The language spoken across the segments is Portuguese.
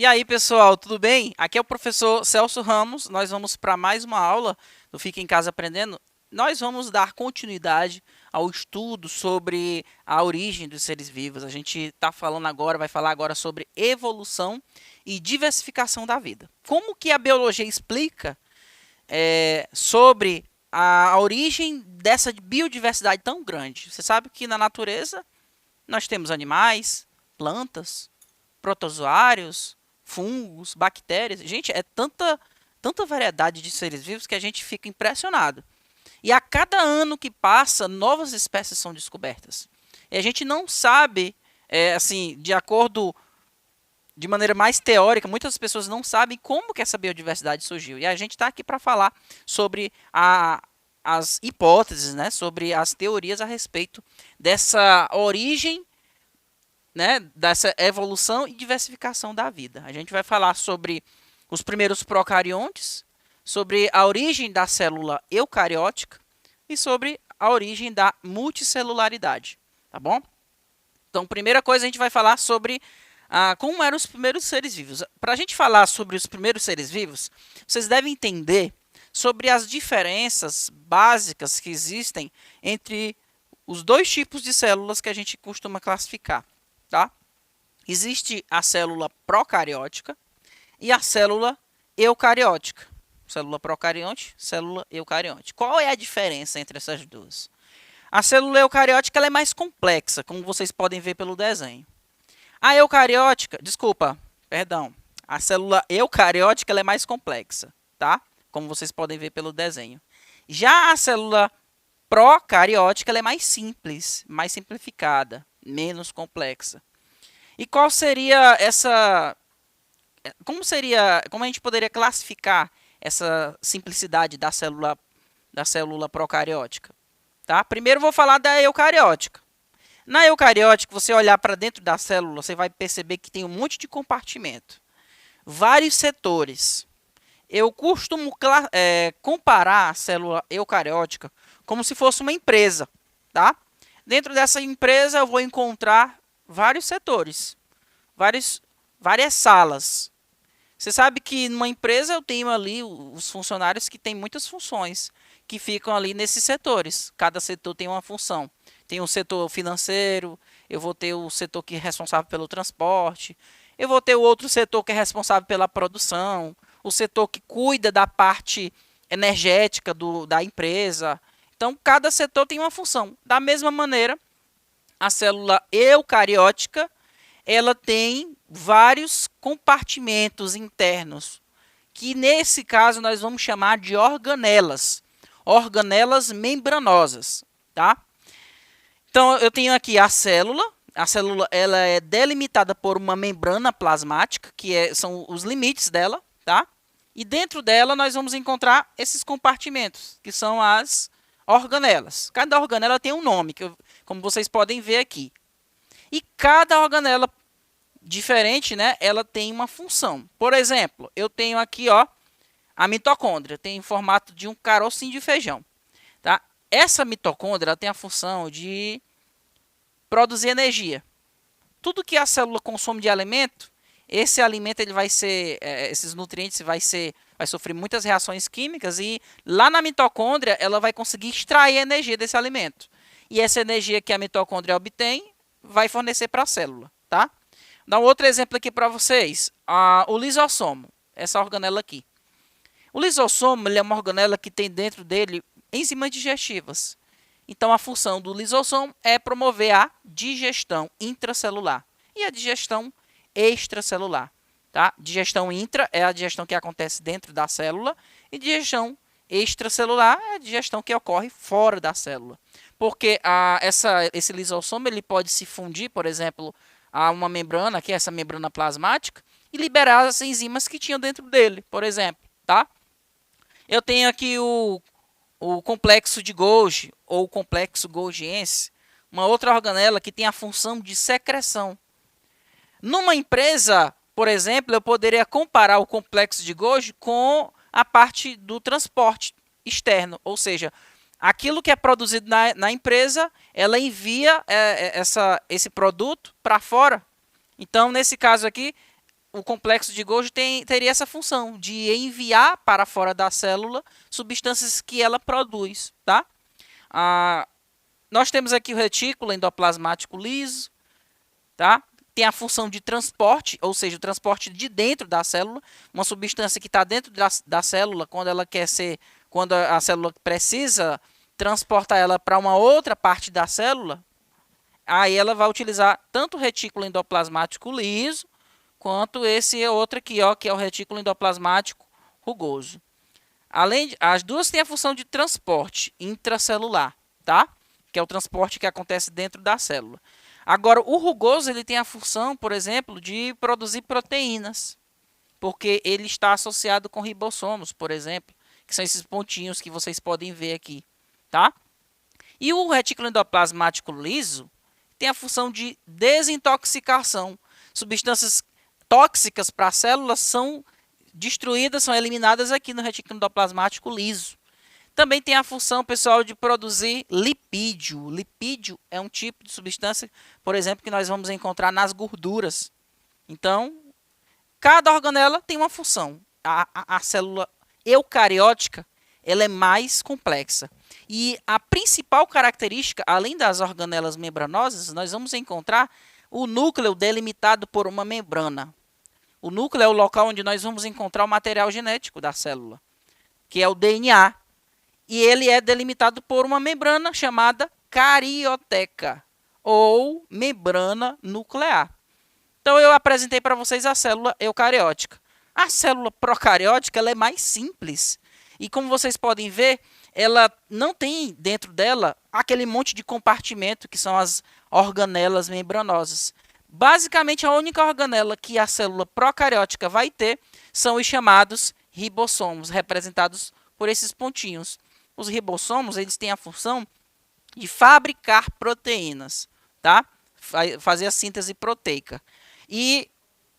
aí, pessoal, tudo bem? Aqui é o professor Celso Ramos. Nós vamos para mais uma aula do Fica em Casa Aprendendo. Nós vamos dar continuidade ao estudo sobre a origem dos seres vivos. A gente está falando agora, vai falar agora sobre evolução e diversificação da vida. Como que a biologia explica sobre a origem dessa biodiversidade tão grande? Você sabe que na natureza nós temos animais, plantas, protozoários, fungos, bactérias. Gente, é tanta variedade de seres vivos que a gente fica impressionado. E a cada ano que passa, novas espécies são descobertas. E a gente não sabe, assim, de maneira mais teórica, muitas pessoas não sabem como que essa biodiversidade surgiu. E a gente está aqui para falar sobre as hipóteses, né, sobre as teorias a respeito dessa origem, né, dessa evolução e diversificação da vida. A gente vai falar sobre os primeiros procariontes, sobre a origem da célula eucariótica e sobre a origem da multicelularidade, tá bom? Então, primeira coisa, a gente vai falar sobre como eram os primeiros seres vivos. Para a gente falar sobre os primeiros seres vivos, vocês devem entender sobre as diferenças básicas que existem entre os dois tipos de células que a gente costuma classificar. Tá? Existe a célula procariótica e a célula eucariótica. Célula procarionte, célula eucarionte. Qual é a diferença entre essas duas? A célula eucariótica ela é mais complexa, como vocês podem ver pelo desenho. A eucariótica, a célula eucariótica ela é mais complexa, tá? Como vocês podem ver pelo desenho. Já a célula procariótica ela é mais simples, mais simplificada, menos complexa. E qual seria como a gente poderia classificar essa simplicidade da célula procariótica? Tá? Primeiro vou falar da eucariótica. Na eucariótica, você olhar para dentro da célula, você vai perceber que tem um monte de compartimento, vários setores. Eu costumo comparar a célula eucariótica como se fosse uma empresa, tá? Dentro dessa empresa eu vou encontrar vários setores, várias salas. Você sabe que numa empresa eu tenho ali os funcionários que têm muitas funções, que ficam ali nesses setores. Cada setor tem uma função. Tem o setor financeiro, eu vou ter o setor que é responsável pelo transporte, eu vou ter o outro setor que é responsável pela produção, o setor que cuida da parte energética da empresa. Então, cada setor tem uma função. Da mesma maneira, a célula eucariótica, ela tem vários compartimentos internos, que nesse caso nós vamos chamar de organelas membranosas, tá? Então, eu tenho aqui a célula ela é delimitada por uma membrana plasmática, são os limites dela, tá? E dentro dela nós vamos encontrar esses compartimentos, que são as organelas. Cada organela tem um nome, como vocês podem ver aqui. E cada organela diferente, né, ela tem uma função. Por exemplo, eu tenho aqui a mitocôndria, tem em formato de um carocinho de feijão. Tá? Essa mitocôndria ela tem a função de produzir energia. Tudo que a célula consome de alimento, esse alimento ele vai ser, esses nutrientes vai sofrer muitas reações químicas e lá na mitocôndria ela vai conseguir extrair energia desse alimento. E essa energia que a mitocôndria obtém vai fornecer para a célula, tá? Dá um outro exemplo aqui para vocês. O lisossomo, essa organela aqui. O lisossomo ele é uma organela que tem dentro dele enzimas digestivas. Então, a função do lisossomo é promover a digestão intracelular e a digestão extracelular. Tá? Digestão intra é a digestão que acontece dentro da célula e digestão extracelular é a digestão que ocorre fora da célula. Porque esse lisossomo ele pode se fundir, por exemplo, a uma membrana, que é essa membrana plasmática, e liberar as enzimas que tinham dentro dele, por exemplo. Tá? Eu tenho aqui o complexo de Golgi, ou complexo golgiense, uma outra organela que tem a função de secreção. Numa empresa, por exemplo, eu poderia comparar o complexo de Golgi com a parte do transporte externo, ou seja, aquilo que é produzido na empresa, ela envia esse produto para fora. Então, nesse caso aqui, o complexo de Golgi teria essa função de enviar para fora da célula substâncias que ela produz, tá? Nós temos aqui o retículo endoplasmático liso, tá? Tem a função de transporte, ou seja, o transporte de dentro da célula, uma substância que está dentro da célula, quando a célula precisa transportar ela para uma outra parte da célula, aí ela vai utilizar tanto o retículo endoplasmático liso, quanto esse outro aqui, ó, que é o retículo endoplasmático rugoso. As duas têm a função de transporte intracelular, tá? Que é o transporte que acontece dentro da célula. Agora, o rugoso ele tem a função, por exemplo, de produzir proteínas, porque ele está associado com ribossomos, por exemplo, que são esses pontinhos que vocês podem ver aqui, tá? E o retículo endoplasmático liso tem a função de desintoxicação. Substâncias tóxicas para a célula são destruídas, são eliminadas aqui no retículo endoplasmático liso. Também tem a função, pessoal, de produzir lipídio. Lipídio é um tipo de substância, por exemplo, que nós vamos encontrar nas gorduras. Então, cada organela tem uma função. A célula eucariótica ela é mais complexa. E a principal característica, além das organelas membranosas, nós vamos encontrar o núcleo delimitado por uma membrana. O núcleo é o local onde nós vamos encontrar o material genético da célula, que é o DNA. E ele é delimitado por uma membrana chamada carioteca, ou membrana nuclear. Então, eu apresentei para vocês a célula eucariótica. A célula procariótica ela é mais simples. E como vocês podem ver, ela não tem dentro dela aquele monte de compartimento que são as organelas membranosas. Basicamente, a única organela que a célula procariótica vai ter são os chamados ribossomos, representados por esses pontinhos. Os ribossomos eles têm a função de fabricar proteínas, tá? Fazer a síntese proteica. E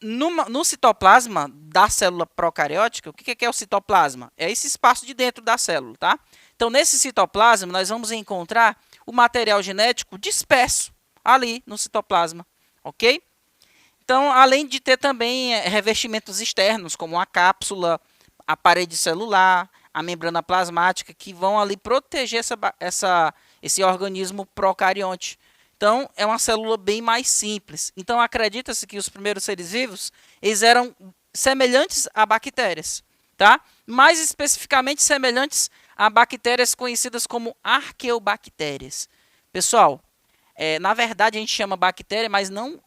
no citoplasma da célula procariótica, o que é o citoplasma? É esse espaço de dentro da célula, tá? Então, nesse citoplasma, nós vamos encontrar o material genético disperso ali no citoplasma, ok? Então, além de ter também revestimentos externos, como a cápsula, a parede celular, a membrana plasmática, que vão ali proteger esse organismo procarionte. Então, é uma célula bem mais simples. Então, acredita-se que os primeiros seres vivos eles eram semelhantes a bactérias, tá? Mais especificamente, semelhantes a bactérias conhecidas como arqueobactérias. Pessoal, na verdade, a gente chama bactéria, mas não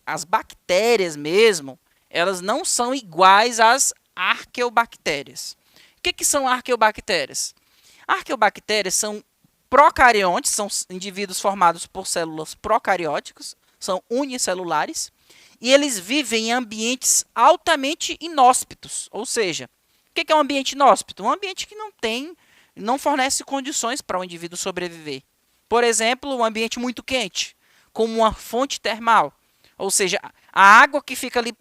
as bactérias mesmo, elas não são iguais às arqueobactérias. O que são arqueobactérias? Arqueobactérias são procariontes, são indivíduos formados por células procarióticas, são unicelulares, e eles vivem em ambientes altamente inóspitos. Ou seja, o que é um ambiente inóspito? Um ambiente que não fornece condições para o indivíduo sobreviver. Por exemplo, um ambiente muito quente, como uma fonte termal. Ou seja, a água que fica ali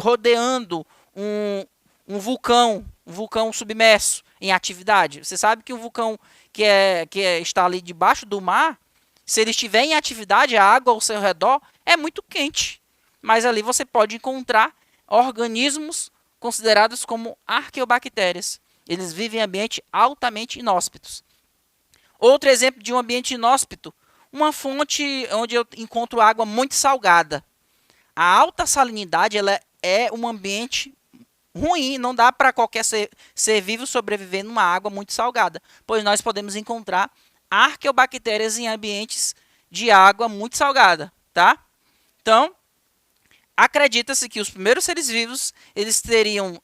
rodeando um vulcão submerso em atividade. Você sabe que um vulcão está ali debaixo do mar, se ele estiver em atividade, a água ao seu redor é muito quente. Mas ali você pode encontrar organismos considerados como arqueobactérias. Eles vivem em ambientes altamente inóspitos. Outro exemplo de um ambiente inóspito, uma fonte onde eu encontro água muito salgada. A alta salinidade ela é um ambiente ruim, não dá para qualquer ser vivo sobreviver numa água muito salgada, pois nós podemos encontrar arqueobactérias em ambientes de água muito salgada, tá? Então, acredita-se que os primeiros seres vivos eles teriam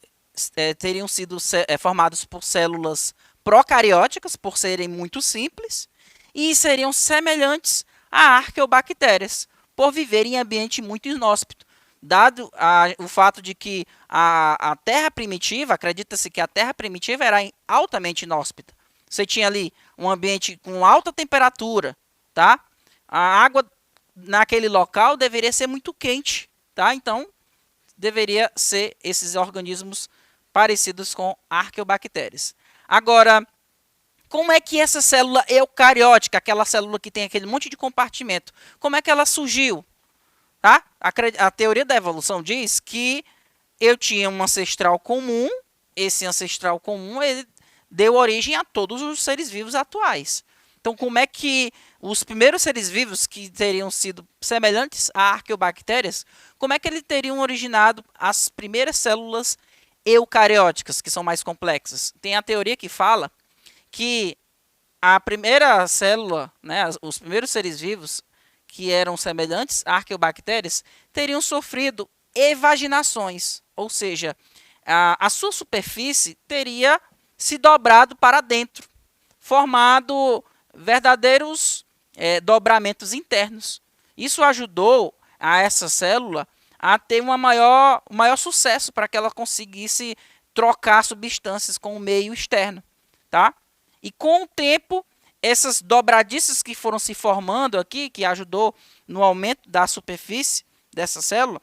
sido formados por células procarióticas, por serem muito simples, e seriam semelhantes a arqueobactérias, por viverem em ambiente muito inóspito. Dado o fato de que a Terra primitiva, acredita-se que a Terra primitiva era altamente inóspita. Você tinha ali um ambiente com alta temperatura, tá? A água naquele local deveria ser muito quente, tá? Então, deveria ser esses organismos parecidos com arqueobactérias. Agora, como é que essa célula eucariótica, aquela célula que tem aquele monte de compartimento, como é que ela surgiu? tá? A teoria da evolução diz que eu tinha um ancestral comum, esse ancestral comum ele deu origem a todos os seres vivos atuais. Então, como é que os primeiros seres vivos que teriam sido semelhantes a arqueobactérias, como é que eles teriam originado as primeiras células eucarióticas, que são mais complexas? Tem a teoria que fala que a primeira célula, né, os primeiros seres vivos que eram semelhantes a arqueobactérias, teriam sofrido evaginações, ou seja, a sua superfície teria se dobrado para dentro, formado verdadeiros dobramentos internos. Isso ajudou a essa célula a ter um maior sucesso para que ela conseguisse trocar substâncias com o meio externo, tá? E com o tempo, essas dobradiças que foram se formando aqui, que ajudou no aumento da superfície dessa célula,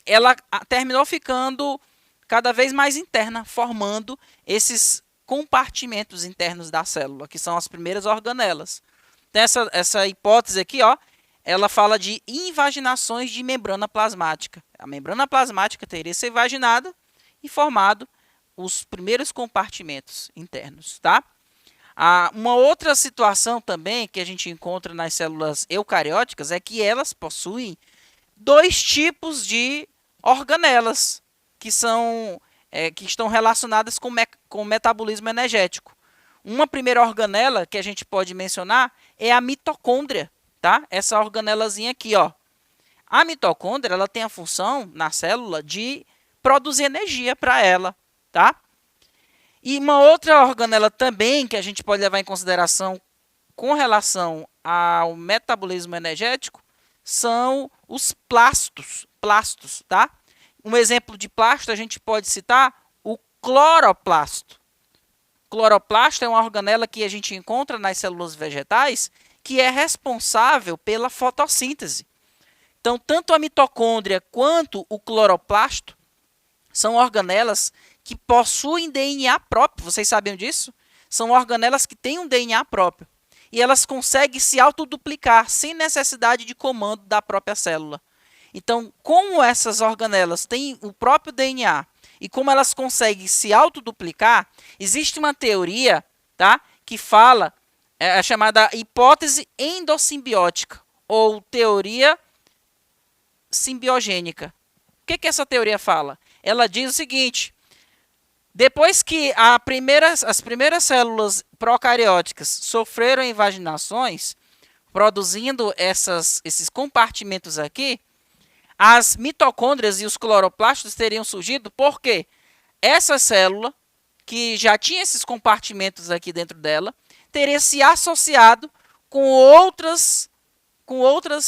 ela terminou ficando cada vez mais interna, formando esses compartimentos internos da célula, que são as primeiras organelas. Então, essa hipótese aqui, ó, ela fala de invaginações de membrana plasmática. A membrana plasmática teria se invaginado e formado os primeiros compartimentos internos, tá? Uma outra situação também que a gente encontra nas células eucarióticas é que elas possuem dois tipos de organelas que estão relacionadas com o metabolismo energético. Uma primeira organela que a gente pode mencionar é a mitocôndria, tá? Essa organelazinha aqui, ó. A mitocôndria, ela tem a função na célula de produzir energia para ela, tá? E uma outra organela também que a gente pode levar em consideração com relação ao metabolismo energético são os plastos, tá? Um exemplo de plasto a gente pode citar o cloroplasto. Cloroplasto é uma organela que a gente encontra nas células vegetais que é responsável pela fotossíntese. Então, tanto a mitocôndria quanto o cloroplasto são organelas que possuem DNA próprio. Vocês sabiam disso? São organelas que têm um DNA próprio. E elas conseguem se autoduplicar sem necessidade de comando da própria célula. Então, como essas organelas têm o próprio DNA e como elas conseguem se autoduplicar, existe uma teoria, tá, que fala, é chamada hipótese endossimbiótica ou teoria simbiogênica. O que essa teoria fala? Ela diz o seguinte: depois que as primeiras células procarióticas sofreram invaginações, produzindo esses compartimentos aqui, as mitocôndrias e os cloroplastos teriam surgido porque essa célula, que já tinha esses compartimentos aqui dentro dela, teria se associado com outras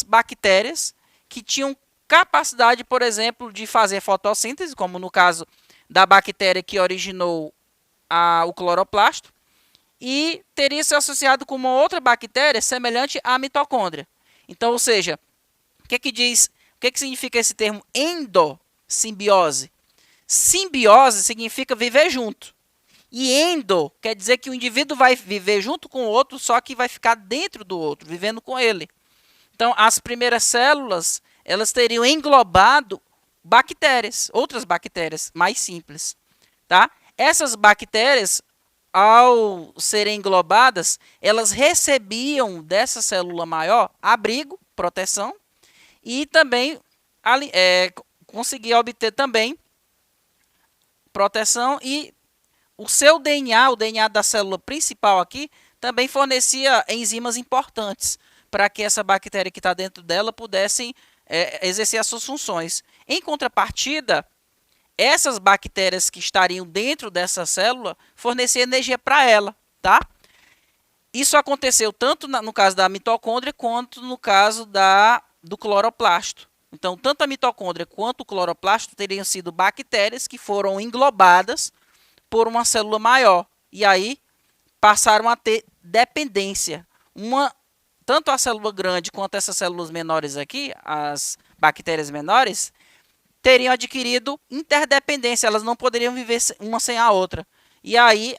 bactérias que tinham capacidade, por exemplo, de fazer fotossíntese, como no caso da bactéria que originou o cloroplasto, e teria se associado com uma outra bactéria semelhante à mitocôndria. Então, ou seja, o que significa esse termo endossimbiose? Simbiose significa viver junto. E endo quer dizer que o indivíduo vai viver junto com o outro, só que vai ficar dentro do outro, vivendo com ele. Então, as primeiras células, elas teriam englobado bactérias, outras bactérias mais simples, tá? Essas bactérias, ao serem englobadas, elas recebiam dessa célula maior abrigo, proteção, e também conseguia obter também proteção, e o seu DNA, o DNA da célula principal aqui, também fornecia enzimas importantes para que essa bactéria que está dentro dela pudessem exercer as suas funções. Em contrapartida, essas bactérias que estariam dentro dessa célula forneciam energia para ela, tá? Isso aconteceu tanto no caso da mitocôndria quanto no caso do cloroplasto. Então, tanto a mitocôndria quanto o cloroplasto teriam sido bactérias que foram englobadas por uma célula maior. E aí passaram a ter dependência. Tanto a célula grande quanto essas células menores aqui, as bactérias menores, teriam adquirido interdependência. Elas não poderiam viver uma sem a outra. E aí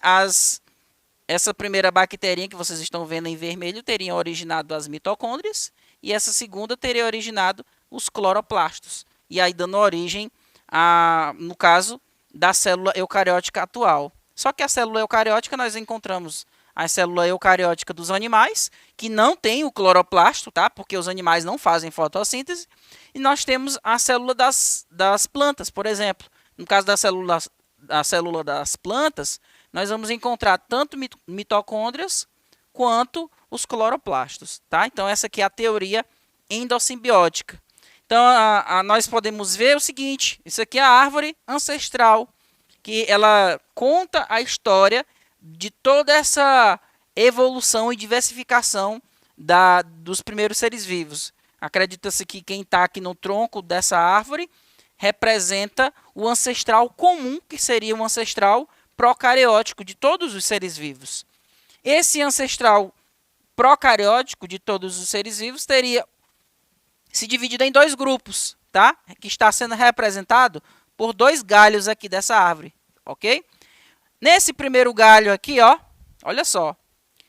essa primeira bacterinha que vocês estão vendo em vermelho teria originado as mitocôndrias, e essa segunda teria originado os cloroplastos. E aí dando origem, no caso, da célula eucariótica atual. Só que a célula eucariótica nós encontramos a célula eucariótica dos animais, que não tem o cloroplasto, tá? Porque os animais não fazem fotossíntese. E nós temos a célula das plantas, por exemplo. No caso da célula das plantas, nós vamos encontrar tanto mitocôndrias quanto os cloroplastos, tá? Então, essa aqui é a teoria endossimbiótica. Então, nós podemos ver o seguinte, isso aqui é a árvore ancestral, que ela conta a história de toda essa evolução e diversificação dos primeiros seres vivos. Acredita-se que quem está aqui no tronco dessa árvore representa o ancestral comum, que seria um ancestral procariótico de todos os seres vivos. Esse ancestral procariótico de todos os seres vivos teria se dividido em dois grupos, tá? Que está sendo representado por dois galhos aqui dessa árvore, ok? Nesse primeiro galho aqui, ó, olha só,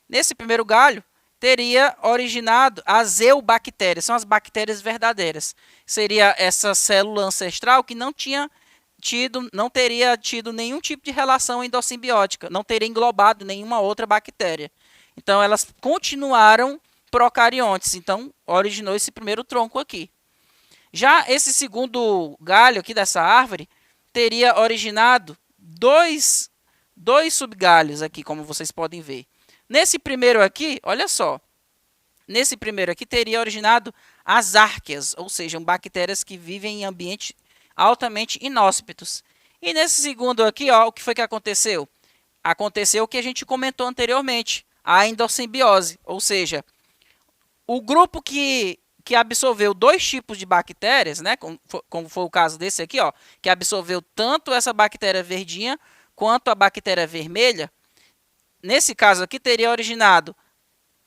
nesse primeiro galho teria originado as eubactérias, são as bactérias verdadeiras. Seria essa célula ancestral que não teria tido nenhum tipo de relação endossimbiótica, não teria englobado nenhuma outra bactéria. Então, elas continuaram procariontes, então originou esse primeiro tronco aqui. Já esse segundo galho aqui dessa árvore teria originado dois subgalhos aqui, como vocês podem ver. Nesse primeiro aqui, olha só, nesse primeiro aqui teria originado as árqueas, ou seja, bactérias que vivem em ambientes altamente inóspitos. E nesse segundo aqui, ó, o que foi que aconteceu? Aconteceu o que a gente comentou anteriormente, a endossimbiose, ou seja, o grupo que absorveu dois tipos de bactérias, né, como foi o caso desse aqui, ó, que absorveu tanto essa bactéria verdinha quanto a bactéria vermelha, nesse caso aqui teria originado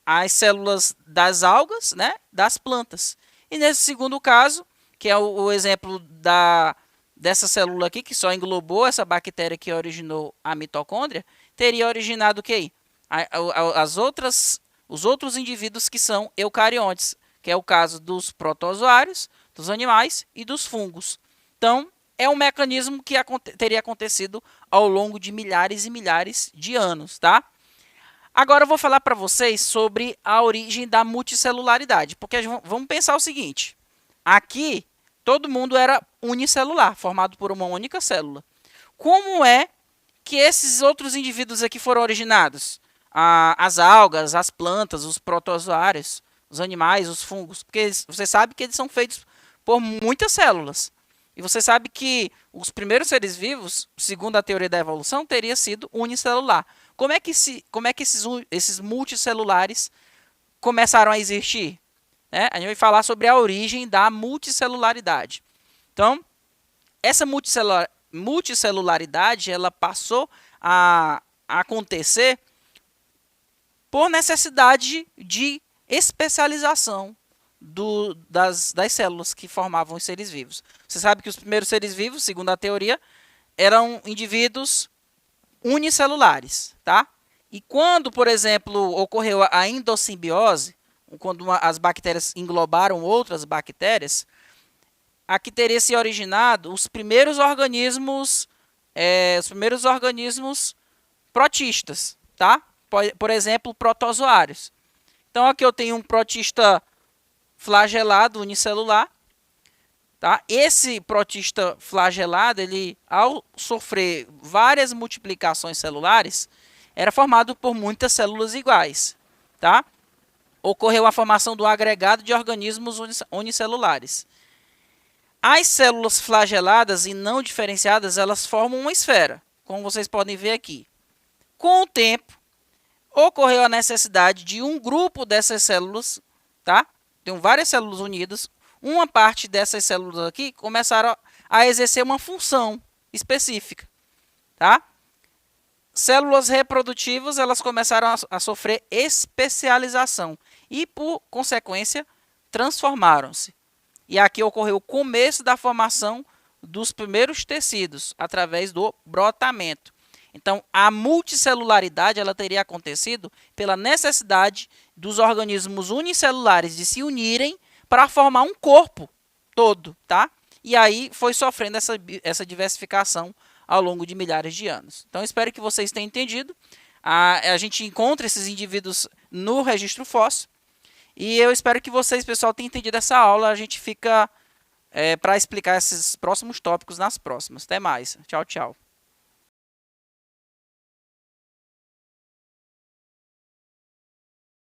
as células das algas, né, das plantas. E nesse segundo caso, que é o exemplo dessa célula aqui, que só englobou essa bactéria que originou a mitocôndria, teria originado o quê? Os outros indivíduos que são eucariontes, que é o caso dos protozoários, dos animais e dos fungos. Então, é um mecanismo que teria acontecido ao longo de milhares e milhares de anos, tá? Agora eu vou falar para vocês sobre a origem da multicelularidade, porque vamos pensar o seguinte, aqui todo mundo era unicelular, formado por uma única célula. Como é que esses outros indivíduos aqui foram originados? As algas, as plantas, os protozoários, os animais, os fungos, porque você sabe que eles são feitos por muitas células. E você sabe que os primeiros seres vivos, segundo a teoria da evolução, teria sido unicelular. Como é que esses multicelulares começaram a existir? A gente vai falar sobre a origem da multicelularidade. Então, essa multicelularidade ela passou a acontecer por necessidade de especialização das células que formavam os seres vivos. Você sabe que os primeiros seres vivos, segundo a teoria, eram indivíduos unicelulares, tá? E quando, por exemplo, ocorreu a endossimbiose, quando as bactérias englobaram outras bactérias, aqui teria se originado os primeiros organismos protistas, tá? Por exemplo, protozoários. Então, aqui eu tenho um protista flagelado unicelular. Tá? Esse protista flagelado, ele, ao sofrer várias multiplicações celulares, era formado por muitas células iguais. Tá? Ocorreu a formação do agregado de organismos unicelulares. As células flageladas e não diferenciadas, elas formam uma esfera, como vocês podem ver aqui. Com o tempo, ocorreu a necessidade de um grupo dessas células, tá? Tem várias células unidas, uma parte dessas células aqui começaram a exercer uma função específica, tá? Células reprodutivas, elas começaram a sofrer especialização e, por consequência, transformaram-se. E aqui ocorreu o começo da formação dos primeiros tecidos, através do brotamento. Então, a multicelularidade ela teria acontecido pela necessidade dos organismos unicelulares de se unirem para formar um corpo, todo, tá? E aí foi sofrendo essa diversificação ao longo de milhares de anos. Então, espero que vocês tenham entendido. A gente encontra esses indivíduos no registro fóssil. E eu espero que vocês, pessoal, tenham entendido essa aula. A gente fica para explicar esses próximos tópicos nas próximas. Até mais. Tchau, tchau.